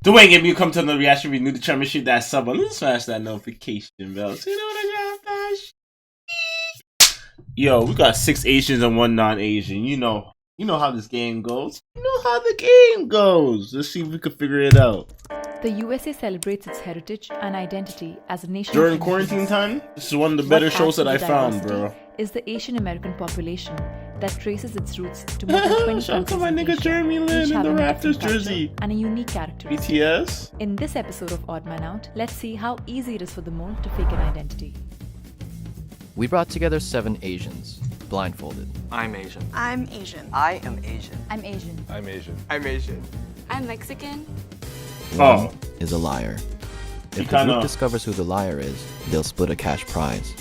Dwyane Gambino, come to another reaction review. New to channel, make sure that sub on. Let's smash that notification bell. So you know what I got, Yo, we got 6 Asians and 1 non-Asian. You know how this game goes. You know how the game goes. Let's see if we can figure it out. The USA celebrates its heritage and identity as a nation. During quarantine time, this is one of the better shows that I found, bro. Is the Asian American population that traces its roots to more than 20 Shout out to my countries nigga Jeremy Lin in the Raptors jersey and a unique character. BTS. In this episode of Odd Man Out, let's see how easy it is for the mole to fake an identity. We brought together 7 Asians, blindfolded. I'm Asian. I'm Asian. I am Asian. I'm Asian. I'm Asian. I'm Asian. I'm Mexican. One is a liar. If the kinda... group discovers who the liar is, they'll split a cash prize.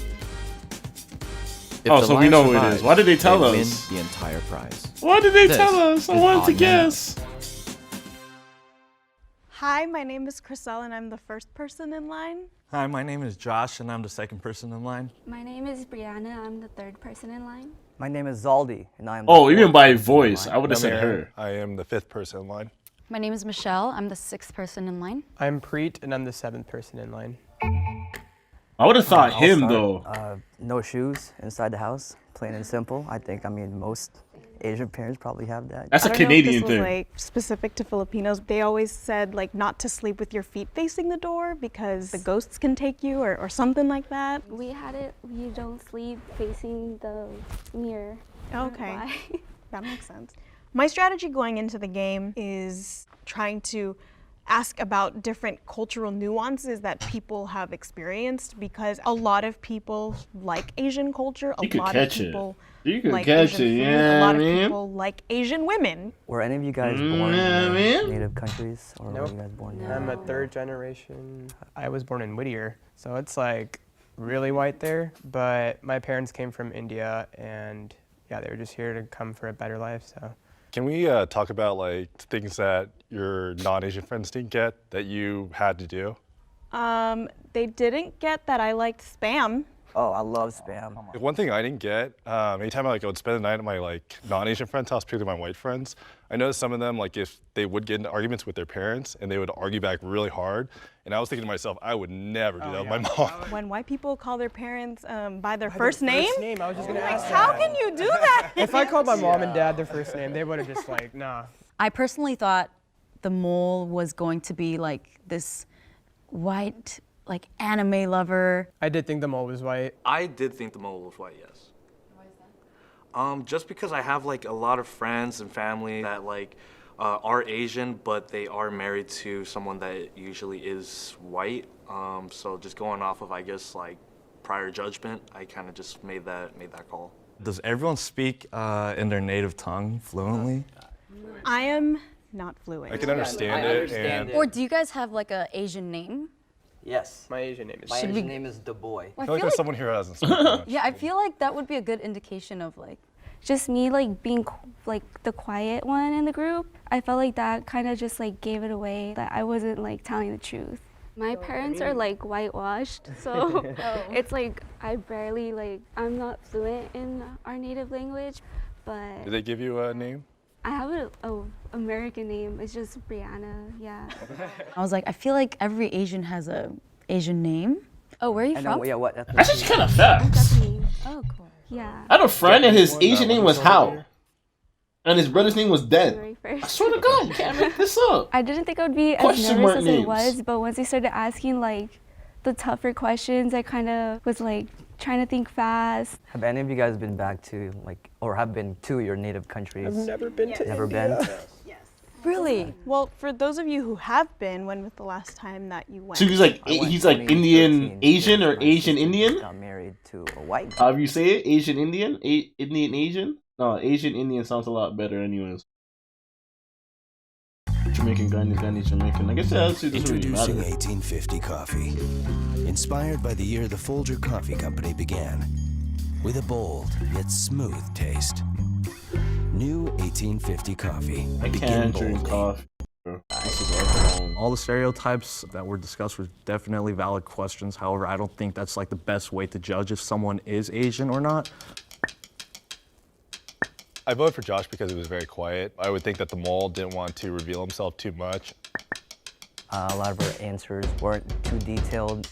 If oh, the so liar we know who it survives, is. Why did they tell us? Win the entire prize. Why did they This tell us? I is wanted to Odd Man guess. Hi, my name is Chriselle and I'm the first person in line. Hi, my name is Josh and I'm the second person in line. My name is Brianna. I'm the third person in line. My name is Zaldi and I am even by voice, I would have said her. I am the 5th person in line. My name is Michelle. I'm the 6th person in line. I'm Preet and I'm the 7th person in line. I would have thought him though. No shoes inside the house, plain and simple. I mean, most Asian parents probably have that. That's a Canadian thing. Like specific to Filipinos, they always said like not to sleep with your feet facing the door because the ghosts can take you or something like that. We had it, you don't sleep facing the mirror. Okay, that makes sense. My strategy going into the game is trying to ask about different cultural nuances that people have experienced because a lot of people like Asian culture, a lot of people like Asian food, a lot of people like Asian women. Were any of you guys born in native countries or were you guys born here? I'm a 3rd generation. I was born in Whittier, so it's like really white there, but my parents came from India and yeah, they were just here to come for a better life, so. Can we talk about like things that your non-Asian friends didn't get that you had to do? They didn't get that I liked Spam. Oh, I love Spam. One thing I didn't get, anytime I would spend the night at my non-Asian friend's house, particularly my white friends, I noticed some of them if they would get into arguments with their parents and they would argue back really hard, and I was thinking to myself, I would never do that with my mom. When white people call their parents by their first name, I was just gonna ask how can you do that? If I called my mom and dad their first name, they would have just like, nah. I personally thought the mole was going to be like this white, like anime lover. I did think the mole was white. I did think the mole was white, yes. Why is that? Just because I have a lot of friends and family that are Asian, but they are married to someone that usually is white. So just going off of prior judgment, I kind of just made that call. Does everyone speak in their native tongue fluently? I am not fluent. I can understand it. Or do you guys have like an Asian name? Yes. My Asian name is. My Asian name is the boy. I feel like there's someone here who hasn't spoken much. Yeah, I feel like that would be a good indication of Just me being the quiet one in the group. I felt like that kind of just gave it away that I wasn't telling the truth. My parents are whitewashed, so it's I barely I'm not fluent in our native language, but. Did they give you a name? I have a American name. It's just Brianna. Yeah. I was like, I feel like every Asian has a Asian name. Oh, where are you from? Yeah, what? That's just kind of facts. Oh, cool. Yeah. I had a friend and his Asian name was Hao. And his brother's name was Den. I swear to God, you can't make this up. I didn't think I would be as Question nervous mark as names. it was, but once they started asking the tougher questions, I kind of was trying to think fast. Have any of you guys been back to or have been to your native countries? I've never been to Never India. been? Yes. Really? Well, for those of you who have been, when was the last time that you went? So he's I went Indian 2013 Asian or my Asian sister Indian? Got married to a white guy. However you say it, Asian Indian? Indian Asian? No, Asian Indian sounds a lot better anyways. Jamaican, Ghanaian, Jamaican. I guess that's Introducing 1850 coffee. Inspired by the year the Folger Coffee Company began. With a bold yet smooth taste. New 1850 coffee. I can't drink coffee. All the stereotypes that were discussed were definitely valid questions. However, I don't think that's the best way to judge if someone is Asian or not. I voted for Josh because he was very quiet. I would think that the mole didn't want to reveal himself too much. A lot of her answers weren't too detailed.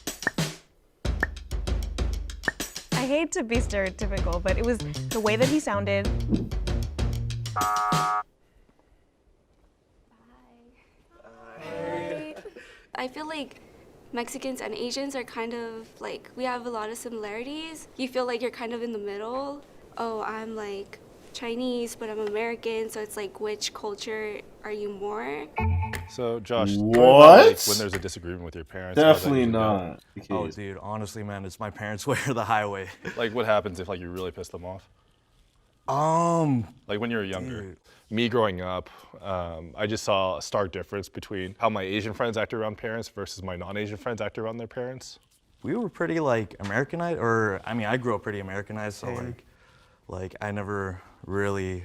I hate to be stereotypical, but it was the way that he sounded. I feel like Mexicans and Asians are kind of like, we have a lot of similarities. You feel like you're kind of in the middle. Oh, I'm like Chinese, but I'm American, so it's like, which culture are you more? So, Josh, what? Like, when there's a disagreement with your parents? Definitely not. Oh, dude, honestly, man, it's my parents' way or the highway. Like, what happens if like you really piss them off? Like when you were younger. Dude. Me growing up, I just saw a stark difference between how my Asian friends act around parents versus my non-Asian friends act around their parents. We were pretty like Americanized, or I mean, I grew up pretty Americanized, so like I never really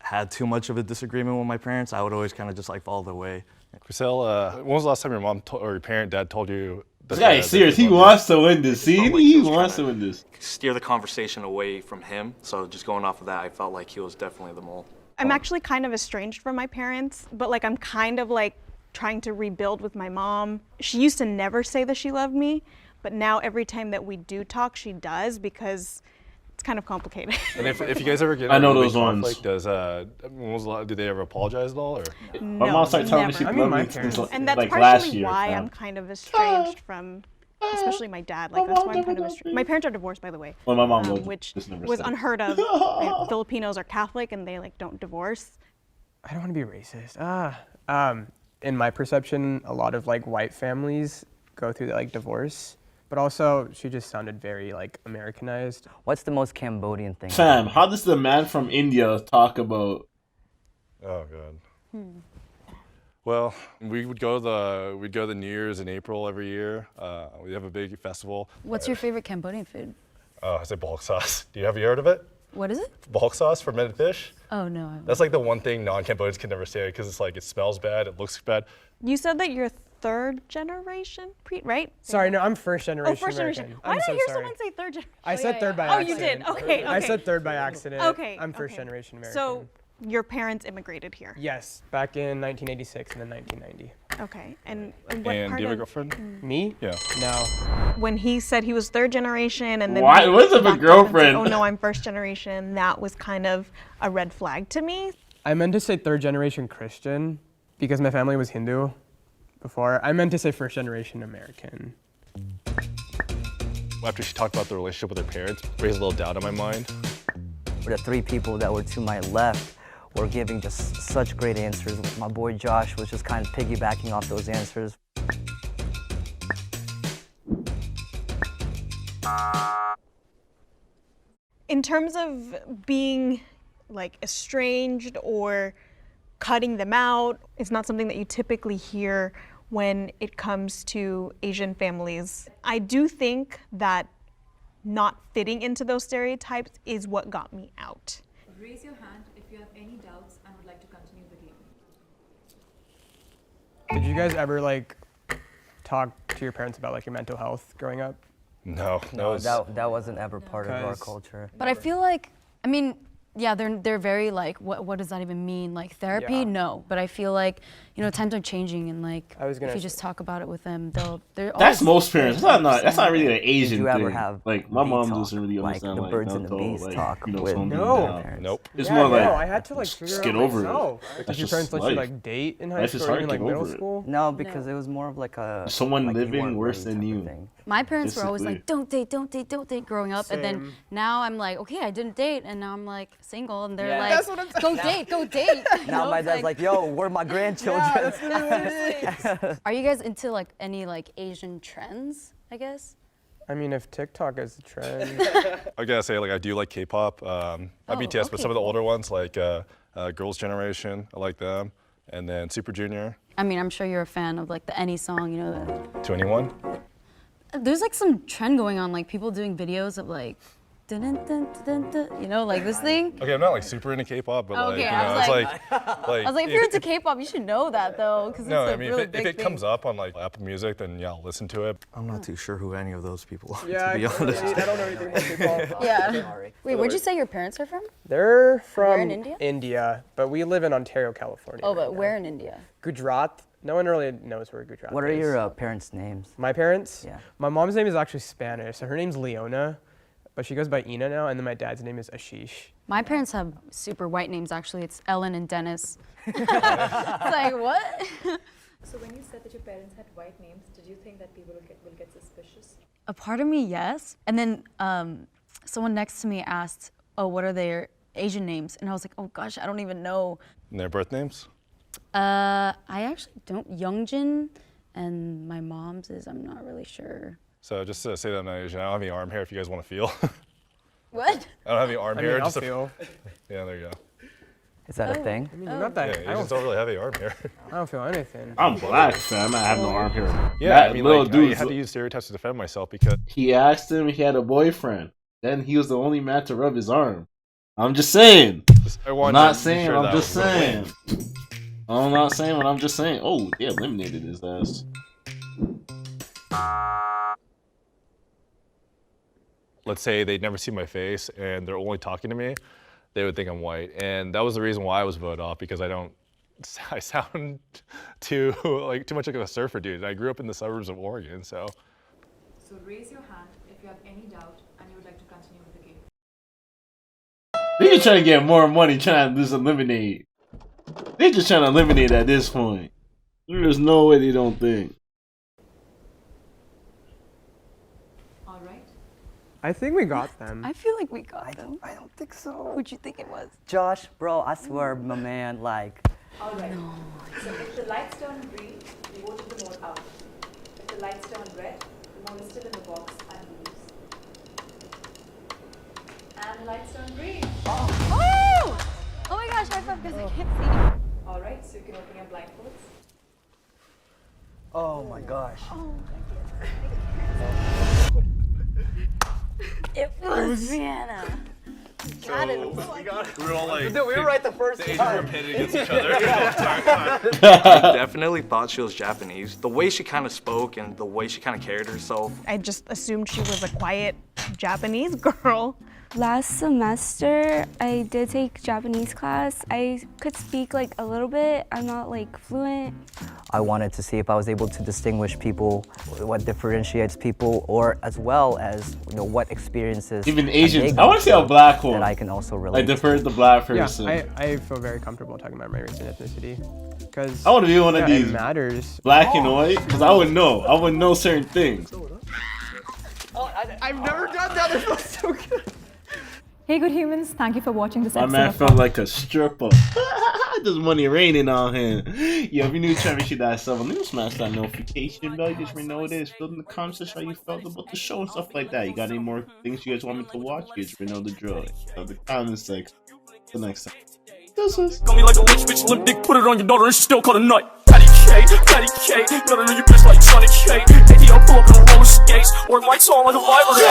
had too much of a disagreement with my parents. I would always kind of just like follow their way. Chriselle, when was the last time your mom or your dad told you? This guy is serious. He wants to win this. See, he wants to win this. Steer the conversation away from him. So just going off of that, I felt like he was definitely the mole. I'm actually kind of estranged from my parents, but like I'm kind of like trying to rebuild with my mom. She used to never say that she loved me, but now every time that we do talk, she does, because it's kind of complicated. And if you guys ever get I know into a those conflict, ones. Did they ever apologize at all? Or? No, my mom started telling me she never. loved me And that's like partially last year. why I'm kind of estranged from, especially my dad. Like that's why I'm kind of estranged. My parents are divorced, by the way. Well, my mom was, which just never was said. unheard of. Like, Filipinos are Catholic and they like don't divorce. I don't want to be racist. In my perception, a lot of like white families go through like divorce, but also she just sounded very like Americanized. What's the most Cambodian thing? Fam, how does the man from India talk about? Oh god. Well, we'd go to the New Year's in April every year. We have a big festival. What's your favorite Cambodian food? I say bulk sauce. Have you heard of it? What is it? Bulk sauce, fermented fish. Oh no. That's like the one thing non-Cambodians can never say because it's like it smells bad, it looks bad. You said that you're third generation, right? Sorry, no, I'm first generation. Oh, first generation. American. Why I'm did so I hear sorry. someone say third generation? I said third by Oh, you accident. did? Okay. I said third by accident. Okay. I'm first generation American. So your parents immigrated here? Yes, back in 1986 and then 1990. Okay. And what And part do you have a of girlfriend? Me? Yeah. No. when he said he was third generation and then Why? he What's up with backed up and said, girlfriend? oh no, I'm first generation, that was kind of a red flag to me. I meant to say third generation Christian because my family was Hindu before. I meant to say first generation American. After she talked about the relationship with her parents, raised a little doubt in my mind. The three people that were to my left were giving just such great answers. My boy Josh was just kind of piggybacking off those answers. In terms of being like estranged or cutting them out, it's not something that you typically hear when it comes to Asian families. I do think that not fitting into those stereotypes is what got me out. Raise your hand if you have any doubts and would like to continue the game. Did you guys ever like talk to your parents about like your mental health growing up? No, that wasn't ever part of our 'Cause- culture. But I feel like, I mean, yeah, they're very like, what does that even mean? Like therapy? Yeah. No. But I feel like, you know, times are changing, and like I was if gonna you say- just talk about it with them, they're That's always most parents. That's not really an Asian Did you ever thing. have Like my bee mom talk, doesn't really like understand the like birds and the mental, bees like, talk you know, with something No. down. Nope. It's Yeah, more no, like I had to like just figure get out over myself. it. Did That's your just parents let you life. like date in high Life is school or hard in to like get middle over it. school? No, because it was more of like a Someone like you living weren't worse ready than type of you. thing. My parents were always Basically. like, don't date growing up. And then Same. now I'm like, okay, I didn't date. And now I'm like single. And they're Yeah. like, That's what I'm saying. go date. You Now know, my it's dad's like, yo, where are my grandchildren? Are you guys into like any like Asian trends, I guess? I mean, if TikTok is the trend, I gotta say, like, I do like K-pop. Not Oh, BTS, but okay, some of the cool. older ones, like Girls' Generation. I like them. And then Super Junior. I mean, I'm sure you're a fan of like the Any song, you know. To anyone? There's like some trend going on, like people doing videos of like, dun, dun, dun, dun, dun, you know, like this thing. Okay, I'm not like super into K-pop, but like, Okay, you I know, was it's like- like, I was like, if you're into K-pop, you should know that though, because no, it's a I mean, really if big it thing. comes up on like Apple Music, then yeah, I'll listen to it. I'm not too sure who any of those people are, yeah, to be honest. I don't know anything about K-pop. Yeah. Wait, where'd you say your parents are from? They're from in India? India, but we live in Ontario, California. Oh, right but now. where in India? Gujarat, No one really knows where Gujarat is. What are your parents' names? My parents? Yeah. My mom's name is actually Spanish, so her name's Leona, but she goes by Ina now, and then my dad's name is Ashish. My parents have super white names, actually. It's Ellen and Dennis. It's like, what? So when you said that your parents had white names, did you think that people will get suspicious? A part of me, yes. And then someone next to me asked, oh, what are their Asian names? And I was like, oh gosh, I don't even know. And their birth names? I actually don't. Youngjin, and my mom's is, I'm not really sure. So just to say that I'm not Asian, I don't have any arm hair if you guys want to feel. What? I don't have any arm hair. I'll feel. Yeah, there you go. Is that a thing? I mean, you're not that. Yeah, Asians don't really have any arm hair. I don't feel anything. I'm black, fam. I have no arm hair. Yeah, that I mean, little like, dude. I had to use stereotypes to defend myself because He asked him if he had a boyfriend. Then he was the only man to rub his arm. I'm just saying. I'm not saying. I'm just saying. I'm not saying what I'm just saying. Oh, they eliminated his ass. let's say they'd never seen my face and they're only talking to me, they would think I'm white. And that was the reason why I was voted off, because I sound too much like a surfer dude. I grew up in the suburbs of Oregon, so. So raise your hand if you have any doubt and you would like to continue with the game. They're just trying to get more money, trying to just eliminate. They're just trying to eliminate at this point. There's no way they don't think. All right. I think we got them. I feel like we got them. I don't think so. Who'd you think it was? Josh, bro, I swear, my man, like. All right. No. So if the lights turn green, we voted the mole out. If the lights turn red, the mole is still in the box and leaves. And the lights turn green. Oh! Oh my gosh, high five because I can't see. All right, so you can open your blindfolds. Oh my gosh. Oh, it was Vienna. Got it. We were all like, we were right the first time. We were pitted against each other. I definitely thought she was Japanese. The way she kind of spoke and the way she kind of carried herself. I just assumed she was a quiet Japanese girl. Last semester, I did take Japanese class. I could speak like a little bit. I'm not like fluent. I wanted to see if I was able to distinguish people, what differentiates people, or as well as what experiences. Even Asians. I want to see a black one. That I can also relate. Like the first, the black person. Yeah, I feel very comfortable talking about my race and ethnicity, because I want to be one of these. It matters. Black and white, because I would know. I would know certain things. Oh, I've never done that. It feels so good. Hey good humans, thank you for watching this episode. My man felt like a stripper. There's money raining on him. Yo, if you're new to make sure that sub, smash that notification bell. You just know what it is. Fill in the comments how you felt about the show and stuff like that. You got any more things you guys want me to watch? You just know the drill. So the comment section. Till next time. Deuces. Got me like a rich bitch, limp dick, put it on your daughter and she still call it nut. Patty K, gotta know your bitch like Johnny K. ATL pull up in roller skates, or lights on like a library.